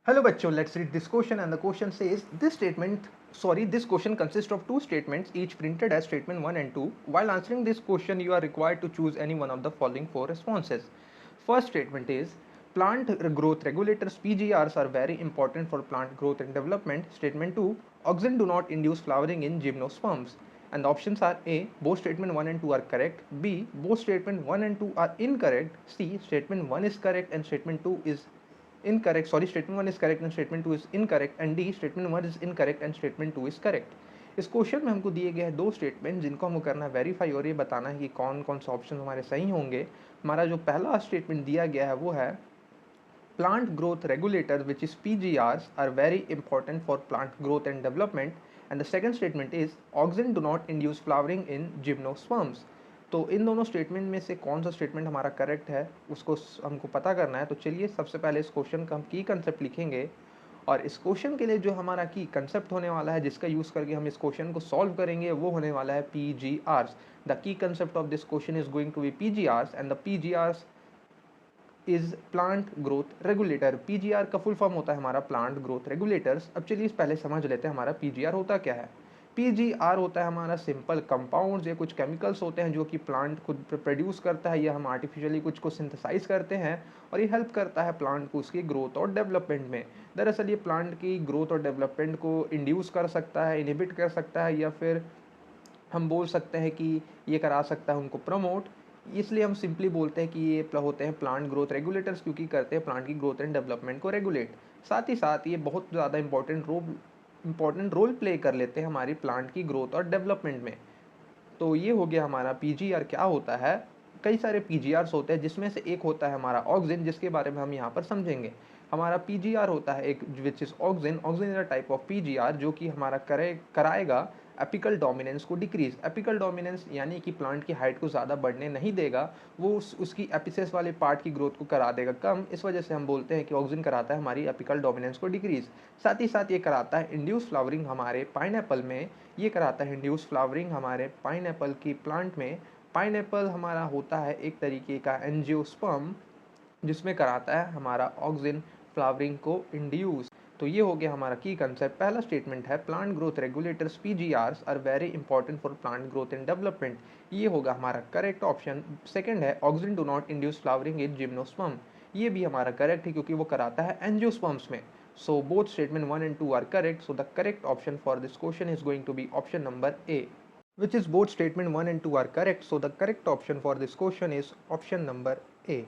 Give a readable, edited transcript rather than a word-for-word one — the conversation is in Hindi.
Hello bachcho, let's read this question and the question says this question consists of two statements each printed as statement 1 and 2. While answering this question you are required to choose any one of the following four responses. First statement is plant growth regulators PGRs are very important for plant growth and development. Statement 2, auxin do not induce flowering in gymnosperms. And the options are A, both statement 1 and 2 are correct, B, both statement 1 and 2 are incorrect, C, statement 1 is correct and statement 2 is incorrect, sorry, statement 1 is correct and statement 2 is incorrect, and D, statement 1 is incorrect and statement 2 is correct. इस क्वेश्चन में हमको दिए गए हैं दो स्टेटमेंट जिनको हमको करना है वेरीफाई और ये बताना है कि कौन कौन सा ऑप्शन हमारे सही होंगे. हमारा जो पहला स्टेटमेंट दिया गया है वो है plant growth regulators, which is PGRs, are very important for plant growth and development. And the second statement is auxin do not induce flowering in gymnosperms. तो इन दोनों स्टेटमेंट में से कौन सा स्टेटमेंट हमारा करेक्ट है उसको हमको पता करना है. तो चलिए सबसे पहले इस क्वेश्चन का हम की कंसेप्ट लिखेंगे और इस क्वेश्चन के लिए जो हमारा की कंसेप्ट होने वाला है जिसका यूज़ करके हम इस क्वेश्चन को सॉल्व करेंगे वो होने वाला है PGRs. The key concept of this question is going to be PGRs and the PGRs is plant growth regulator. PGR का फुल फॉर्म होता है हमारा प्लांट ग्रोथ रेगुलेटर्स. अब चलिए पहले समझ लेते हैं हमारा पीजीआर होता क्या है. पीजीआर होता है हमारा सिंपल कंपाउंड्स या कुछ केमिकल्स होते हैं जो कि प्लांट खुद प्रोड्यूस करता है या हम आर्टिफिशियली कुछ को सिंथेसाइज करते हैं और ये हेल्प करता है प्लांट को उसकी ग्रोथ और डेवलपमेंट में. दरअसल ये प्लांट की ग्रोथ और डेवलपमेंट को इंड्यूस कर सकता है, इनहिबिट कर सकता है या फिर हम बोल सकते हैं कि ये करा सकता है उनको प्रमोट. इसलिए हम सिंपली बोलते हैं कि ये होते हैं प्लांट ग्रोथ रेगुलेटर्स क्योंकि करते हैं प्लांट की ग्रोथ एंड डेवलपमेंट को रेगुलेट. साथ ही साथ ये बहुत ज़्यादा इंपॉर्टेंट रोल प्ले कर लेते हैं हमारी प्लांट की ग्रोथ और डेवलपमेंट में. तो ये हो गया हमारा पीजीआर क्या होता है. कई सारे पीजीआर्स होते हैं जिसमें से एक होता है हमारा ऑक्सिन जिसके बारे में हम यहाँ पर समझेंगे. हमारा पीजीआर होता है एक which is auxin. Auxin is a type of PGR जो कि हमारा कराएगा एपिकल डोमिनेंस को डिक्रीज. एपिकल डोमिनेंस यानी कि प्लांट की हाइट को ज़्यादा बढ़ने नहीं देगा, वो उसकी एपिसेस वाले पार्ट की ग्रोथ को करा देगा कम. इस वजह से हम बोलते हैं कि ऑक्सिन कराता है हमारी एपिकल डोमिनेंस को डिक्रीज. साथ ही साथ ये कराता है इंड्यूस फ्लावरिंग हमारे पाइनएप्पल में. ये कराता है इंड्यूस फ्लावरिंग हमारे पाइनएप्पल की प्लांट में. पाइनएप्पल हमारा होता है एक तरीके का एंजियोस्पर्म जिसमें कराता है हमारा ऑक्सिन फ्लावरिंग को इंड्यूस. तो ये हो गया हमारा की कंसेप्ट. पहला स्टेटमेंट है plant growth regulators PGRs are very important for plant growth and development. ये होगा हमारा करेक्ट ऑप्शन. सेकंड है auxin do not induce flowering in gymnosperm. ये भी हमारा करेक्ट है क्योंकि वो कराता है एंजियोस्पर्म्स में. So both statement 1 and 2 are correct. So the correct option for this question is going to be option number A, which is both statement 1 and 2 are correct. So the correct option for this question is option number A.